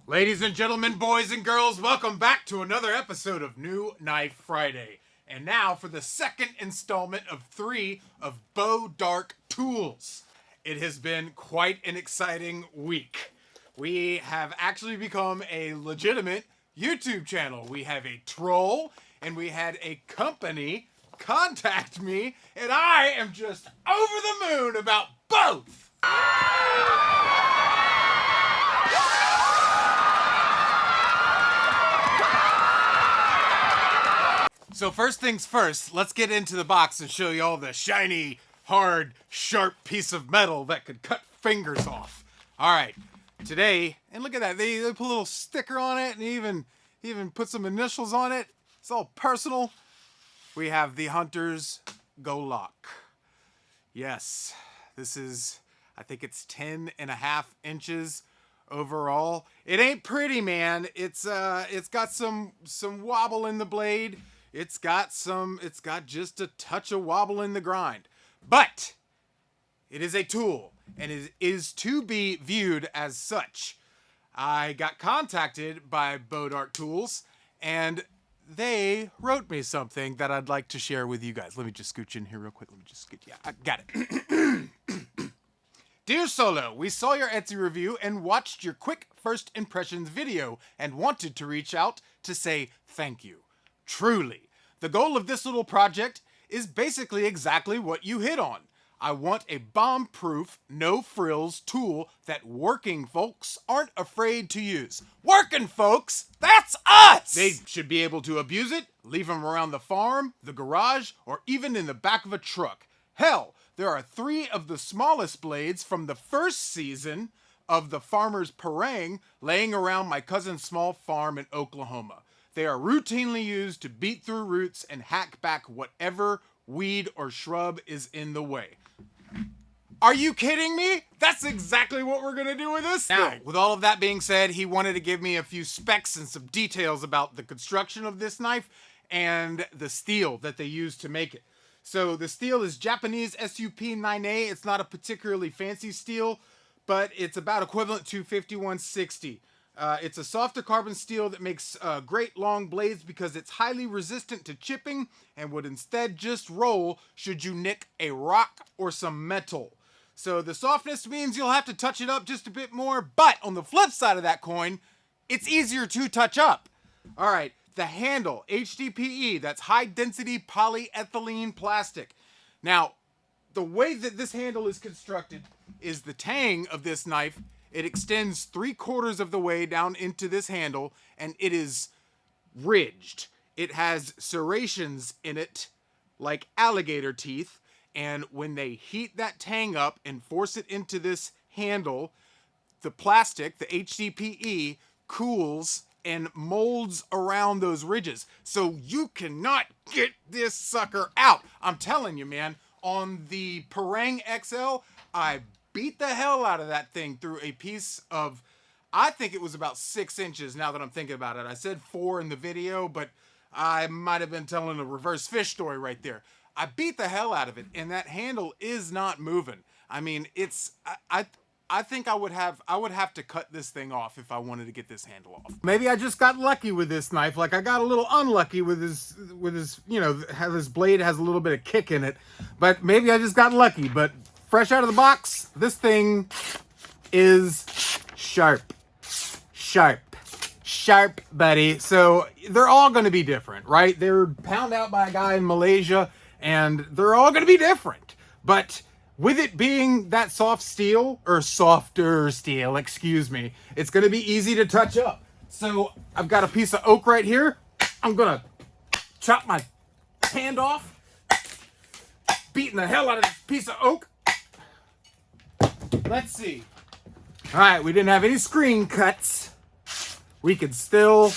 Ladies and gentlemen, boys and girls, welcome back to another episode of New Knife Friday. And now for the second installment of 3 of Bodark Tools. It has been quite an exciting week. We have actually become a legitimate YouTube channel. We have a troll and we had a company contact me, and I am just over the moon about both. So first things first, let's get into the box and show you all the shiny, hard, sharp piece of metal that could cut fingers off. All right, today, and look at that, they put a little sticker on it and even put some initials on it. It's all personal. We have the Hunter's Golok. Yes, this is, I think it's 10.5 inches overall. It ain't pretty, man. It's got some wobble in the blade. It's got just a touch of wobble in the grind. But it is a tool, and it is to be viewed as such. I got contacted by Bodark Tools, and they wrote me something that I'd like to share with you guys. Let me just scooch in here real quick. I got it. Dear Solo, we saw your Etsy review and watched your quick first impressions video and wanted to reach out to say thank you. Truly, the goal of this little project is basically exactly what you hit on. I want a bomb-proof, no-frills tool that working folks aren't afraid to use. Working folks? That's us! They should be able to abuse it, leave them around the farm, the garage, or even in the back of a truck. Hell, there are 3 of the smallest blades from the first season of the Farmer's Parang laying around my cousin's small farm in Oklahoma. They are routinely used to beat through roots and hack back whatever weed or shrub is in the way. Are you kidding me? That's exactly what we're gonna do with this thing. With all of that being said, he wanted to give me a few specs and some details about the construction of this knife and the steel that they use to make it. So the steel is Japanese SUP 9A. It's not a particularly fancy steel, but it's about equivalent to 5160. It's a softer carbon steel that makes great long blades because it's highly resistant to chipping and would instead just roll should you nick a rock or some metal. So the softness means you'll have to touch it up just a bit more, but on the flip side of that coin, it's easier to touch up. All right, the handle, HDPE, that's high density polyethylene plastic. Now, the way that this handle is constructed is the tang of this knife. It extends 3/4 of the way down into this handle, and it is ridged. It has serrations in it like alligator teeth, and when they heat that tang up and force it into this handle, the plastic, the HDPE, cools and molds around those ridges. So you cannot get this sucker out. I'm telling you, man, on the Parang XL, I beat the hell out of that thing through a piece of, I think it was about 6 inches now that I'm thinking about it. I said 4 in the video, but I might have been telling a reverse fish story right there. I beat the hell out of it, and that handle is not moving. I mean, I think I would have to cut this thing off if I wanted to get this handle off. Maybe I just got lucky with this knife. Like I got a little unlucky with his, you know, how this blade has a little bit of kick in it. But maybe I just got lucky. But fresh out of the box, this thing is sharp, buddy. So they're all going to be different, right? They're pounded out by a guy in Malaysia, and they're all going to be different. But with it being that soft steel, or softer steel, excuse me, it's going to be easy to touch up. So I've got a piece of oak right here. I'm going to chop my hand off, beating the hell out of this piece of oak. Let's see. All right, we didn't have any screen cuts. We could still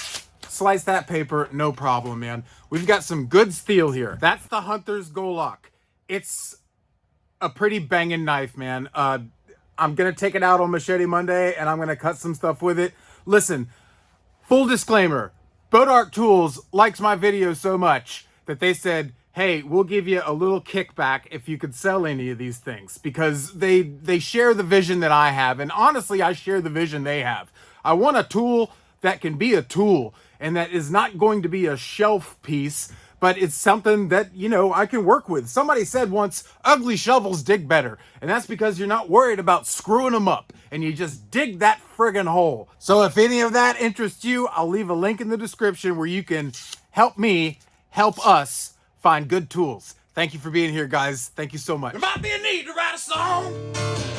slice that paper, no problem, man. We've got some good steel here. That's the Hunter's Golok. It's a pretty banging knife, man. I'm gonna take it out on Machete Monday, and I'm gonna cut some stuff with it. Listen, full disclaimer, Bodark Tools likes my videos so much that they said, hey, we'll give you a little kickback if you could sell any of these things, because they share the vision that I have. And honestly, I share the vision they have. I want a tool that can be a tool and that is not going to be a shelf piece, but it's something that, you know, I can work with. Somebody said once, ugly shovels dig better. And that's because you're not worried about screwing them up and you just dig that friggin' hole. So if any of that interests you, I'll leave a link in the description where you can help me help us find good tools. Thank you for being here, guys. Thank you so much. There might be a need to write a song.